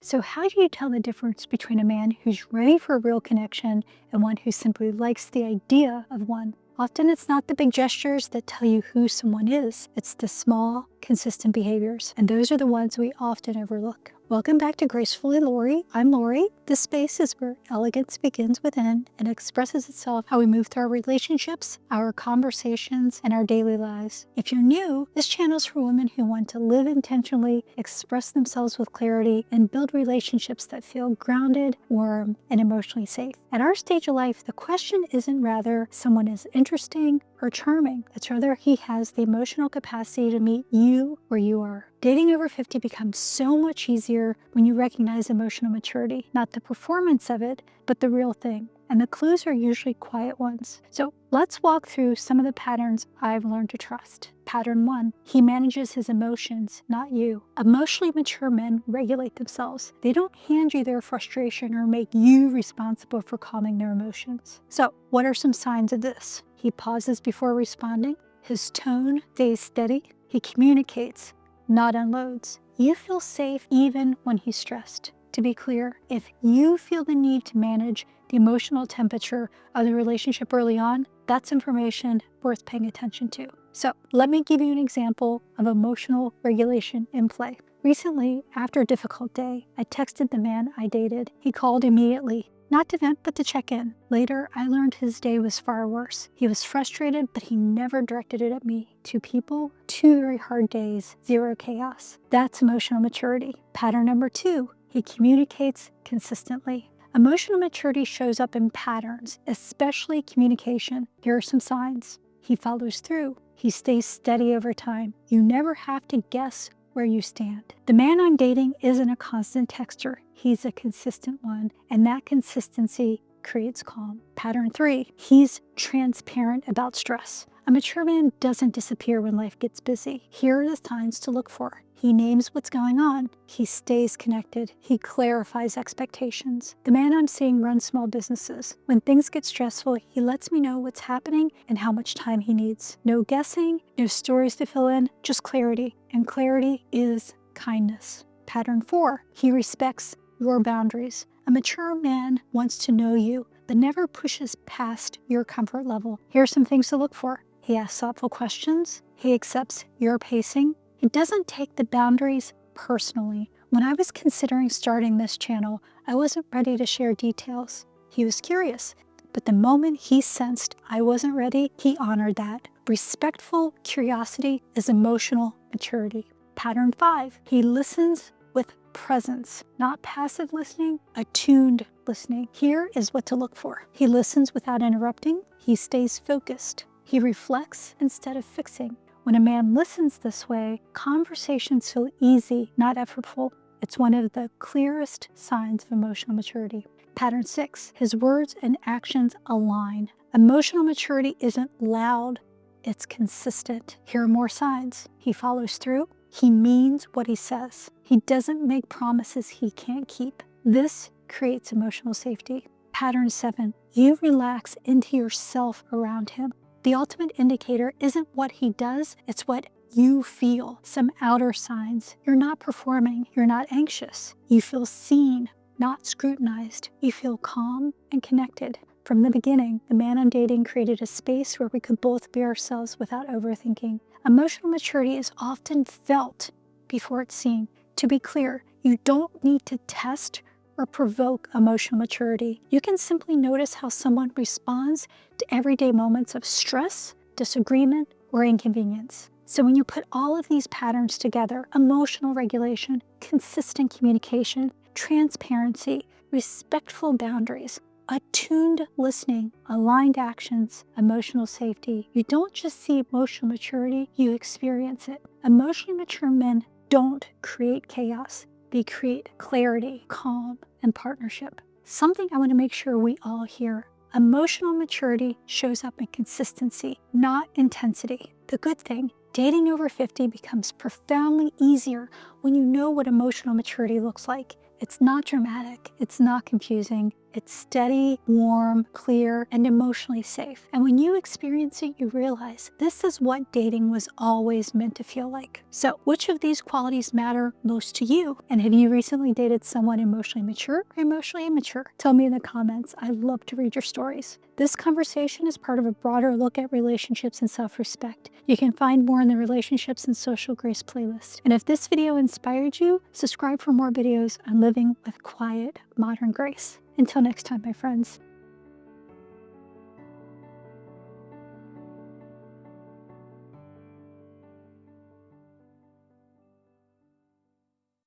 So how do you tell the difference between a man who's ready for a real connection and one who simply likes the idea of one? Often it's not the big gestures that tell you who someone is. It's the small, consistent behaviors. And those are the ones we often overlook. Welcome back to Gracefully Lori. I'm Lori. This space is where elegance begins within and expresses itself how we move through our relationships, our conversations, and our daily lives. If you're new, this channel is for women who want to live intentionally, express themselves with clarity, and build relationships that feel grounded, warm, and emotionally safe. At our stage of life, the question isn't rather someone is interesting or charming. It's rather he has the emotional capacity to meet you where you are. Dating over 50 becomes so much easier when you recognize emotional maturity, not the performance of it, but the real thing. And the clues are usually quiet ones. So let's walk through some of the patterns I've learned to trust. Pattern 1, he manages his emotions, not you. Emotionally mature men regulate themselves. They don't hand you their frustration or make you responsible for calming their emotions. So what are some signs of this? He pauses before responding. His tone stays steady. He communicates, not unloads. You feel safe even when he's stressed. To be clear, if you feel the need to manage the emotional temperature of the relationship early on, that's information worth paying attention to. So let me give you an example of emotional regulation in play. Recently, after a difficult day, I texted the man I dated. He called immediately, not to vent, but to check in. Later, I learned his day was far worse. He was frustrated, but he never directed it at me. 2 people, 2 very hard days, 0 chaos. That's emotional maturity. Pattern number 2, he communicates consistently. Emotional maturity shows up in patterns, especially communication. Here are some signs. He follows through. He stays steady over time. You never have to guess where you stand. The man I'm dating isn't a constant texter. He's a consistent one, and that consistency creates calm. Pattern 3, he's transparent about stress. A mature man doesn't disappear when life gets busy. Here are the signs to look for. He names what's going on. He stays connected. He clarifies expectations. The man I'm seeing runs small businesses. When things get stressful, he lets me know what's happening and how much time he needs. No guessing, no stories to fill in, just clarity. And clarity is kindness. Pattern 4, he respects your boundaries. A mature man wants to know you, but never pushes past your comfort level. Here are some things to look for. He asks thoughtful questions. He accepts your pacing. He doesn't take the boundaries personally. When I was considering starting this channel, I wasn't ready to share details. He was curious, but the moment he sensed I wasn't ready, he honored that. Respectful curiosity is emotional maturity. Pattern 5, he listens with presence, not passive listening, attuned listening. Here is what to look for. He listens without interrupting. He stays focused. He reflects instead of fixing. When a man listens this way, conversations feel easy, not effortful. It's one of the clearest signs of emotional maturity. Pattern 6, his words and actions align. Emotional maturity isn't loud, it's consistent. Here are more signs. He follows through. He means what he says. He doesn't make promises he can't keep. This creates emotional safety. Pattern 7, you relax into yourself around him. The ultimate indicator isn't what he does, it's what you feel. Some outer signs. You're not performing, you're not anxious. You feel seen, not scrutinized. You feel calm and connected. From the beginning, the man I'm dating created a space where we could both be ourselves without overthinking. Emotional maturity is often felt before it's seen. To be clear, you don't need to test or provoke emotional maturity. You can simply notice how someone responds to everyday moments of stress, disagreement, or inconvenience. So when you put all of these patterns together, emotional regulation, consistent communication, transparency, respectful boundaries, attuned listening, aligned actions, emotional safety, you don't just see emotional maturity, you experience it. Emotionally mature men don't create chaos. They create clarity, calm, and partnership. Something I want to make sure we all hear. Emotional maturity shows up in consistency, not intensity. The good thing, dating over 50 becomes profoundly easier when you know what emotional maturity looks like. It's not dramatic, it's not confusing, It's steady, warm, clear, and emotionally safe. And when you experience it, you realize this is what dating was always meant to feel like. So which of these qualities matter most to you? And have you recently dated someone emotionally mature or emotionally immature? Tell me in the comments. I love to read your stories. This conversation is part of a broader look at relationships and self-respect. You can find more in the Relationships and Social Grace playlist. And if this video inspired you, subscribe for more videos on living with quiet, modern grace. Until next time, my friends.